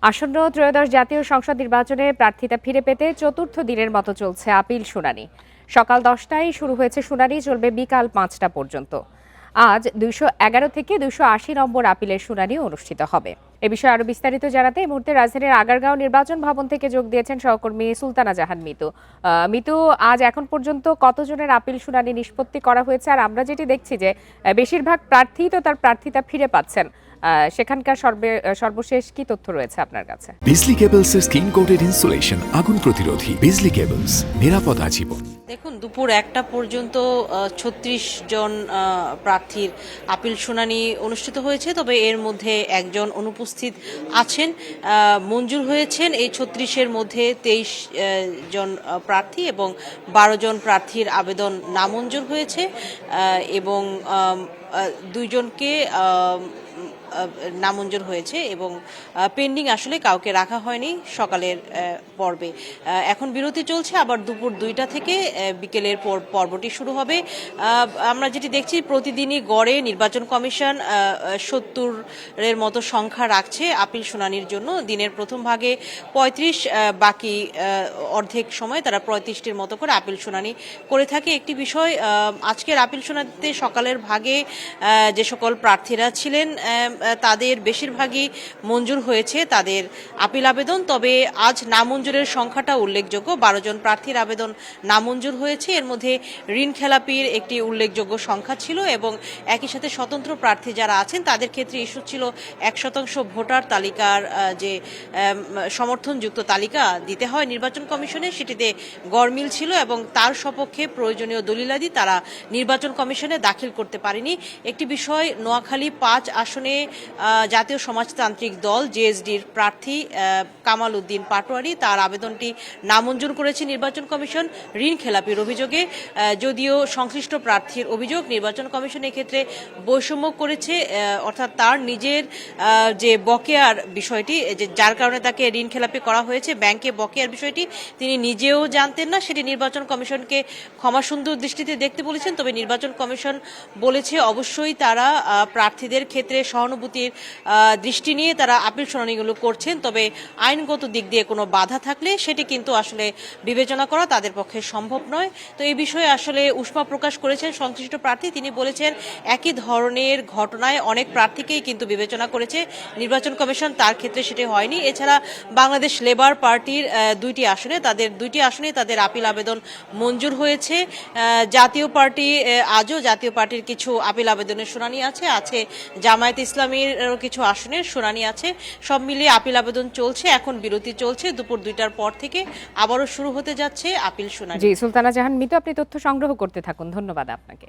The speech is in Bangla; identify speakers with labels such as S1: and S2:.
S1: আসন্ন ত্রয়োদশ জাতীয় সংসদ নির্বাচনে প্রার্থিতা ফিরে পেতে চতুর্থ দিনের মতো চলছে আপিল শুনানি। সকাল 10টায় শুরু হয়েছে শুনানি, চলবে বিকাল 5টা পর্যন্ত। আজ 211 থেকে 280 নম্বর আপিলের শুনানি অনুষ্ঠিত হবে। এ বিষয়ে আরো বিস্তারিত জানাতে এই মুহূর্তে রাজধানীর আগারগাঁও নির্বাচন ভবন থেকে যোগ দিয়েছেন সহকর্মী সুলতানা জাহান মিতু। মিতু, আজ এখন পর্যন্ত কতজনের আপিল শুনানি নিষ্পত্তি করা হয়েছে? আর আমরা যেটি দেখছি যে বেশিরভাগ প্রার্থী তো তার প্রার্থিতা ফিরে পাচ্ছেন, সেখানকার সর্বশেষ কি তথ্য রয়েছে আপনার কাছে?
S2: বিজলি কেবলস এর স্কিন কোটেড ইনসুলেশন আগুন প্রতিরোধী। বিজলি কেবলস, নিরাপদ আজীবন।
S3: দেখুন, দুপুর 1টা পর্যন্ত 36 জন প্রার্থীর আপিল শুনানি অনুষ্ঠিত হয়েছে, তবে এর মধ্যে একজন অনুপস্থিত আছেন। মঞ্জুর হয়েছেন এই 36-এর মধ্যে 23 জন প্রার্থী এবং 12 জন প্রার্থীর আবেদন নামঞ্জুর হয়েছে এবং 2 জনকে নামঞ্জুর হয়েছে এবং পেন্ডিং আসলে কাউকে রাখা হয়নি সকালের পর্বে। এখন বিরতি চলছে, আবার দুপুর 2টা থেকে বিকেলের পর্বটি শুরু হবে। আমরা যেটি দেখছি, প্রতিদিনই গড়ে নির্বাচন কমিশন 70-এর মতো সংখ্যা রাখছে আপিল শুনানির জন্য। দিনের প্রথম ভাগে 35, বাকি অর্ধেক সময় তারা 35টির মতো করে আপিল শুনানি করে থাকে। একটি বিষয়, আজকের আপিল শুনানিতে সকালের ভাগে যে সকল প্রার্থীরা ছিলেন তাদের বেশিরভাগই মঞ্জুর হয়েছে তাদের আপিল আবেদন, তবে আজ নামঞ্জুরের সংখ্যাটা উল্লেখযোগ্য। 12 জন প্রার্থীর আবেদন নামঞ্জুর হয়েছে। এর মধ্যে ঋণ খেলাপির একটি উল্লেখযোগ্য সংখ্যা ছিল এবং একই সাথে স্বতন্ত্র প্রার্থী যারা আছেন তাদের ক্ষেত্রে ইস্যু ছিল 1% ভোটার তালিকার যে সমর্থনযুক্ত তালিকা দিতে হয় নির্বাচন কমিশনে, সেটিতে গড়মিল ছিল এবং তার সপক্ষে প্রয়োজনীয় দলিলাদি তারা নির্বাচন কমিশনে দাখিল করতে পারেনি। একটি বিষয়, নোয়াখালী 5 আসনে জাতীয় সমাজতান্ত্রিক দল জেএসডির প্রার্থী কামাল উদ্দিন পাটোয়ারি, তার আবেদনটি নামঞ্জুর করেছে নির্বাচন কমিশন ঋণ খেলাপির অভিযোগে। যদিও সংশ্লিষ্ট প্রার্থীর অভিযোগ, নির্বাচন কমিশন এক্ষেত্রে বৈষম্য করেছে, অর্থাৎ তার নিজের যে বকেয়ার বিষয়টি, যার কারণে তাকে ঋণ খেলাপি করা হয়েছে, ব্যাংকে বকেয়ার বিষয়টি তিনি নিজেও জানতেন না, সেটি নির্বাচন কমিশনকে ক্ষমাসুন্দর দৃষ্টিতে দেখতে বলেছেন। তবে নির্বাচন কমিশন বলেছে অবশ্যই তারা প্রার্থীদের ক্ষেত্রে সহানুভূতির দৃষ্টি নিয়ে তারা আপিল শুনানিগুলো করছেন, তবে আইনগত দিক দিয়ে কোনো বাধা থাকলে সেটি কিন্তু আসলে বিবেচনা করা তাদের পক্ষে সম্ভব নয়। তো এই বিষয়ে আসলে উষ্মা প্রকাশ করেছেন সংশ্লিষ্ট প্রার্থী। তিনি বলেছেন একই ধরনের ঘটনায় অনেক প্রার্থীকেই কিন্তু বিবেচনা করেছে নির্বাচন কমিশন, তার ক্ষেত্রে সেটি হয়নি। এছাড়া বাংলাদেশ লেবার পার্টির 2টি আসনে তাদের আপিল আবেদন মঞ্জুর হয়েছে। জাতীয় পার্টির কিছু আপিল আবেদনের শুনানি আছে জামায়াত ইসলামীর কিছু আসনের শুনানি আছে। সব মিলিয়ে আপিল আবেদন চলছে। এখন বিরতি চলছে, দুপুর 2টার পর থেকে আবারও শুরু হতে যাচ্ছে আপিল শুনানি।
S1: জি, সুলতানা জাহান মিতু, আপনি তথ্য সংগ্রহ করতে থাকুন। ধন্যবাদ আপনাকে।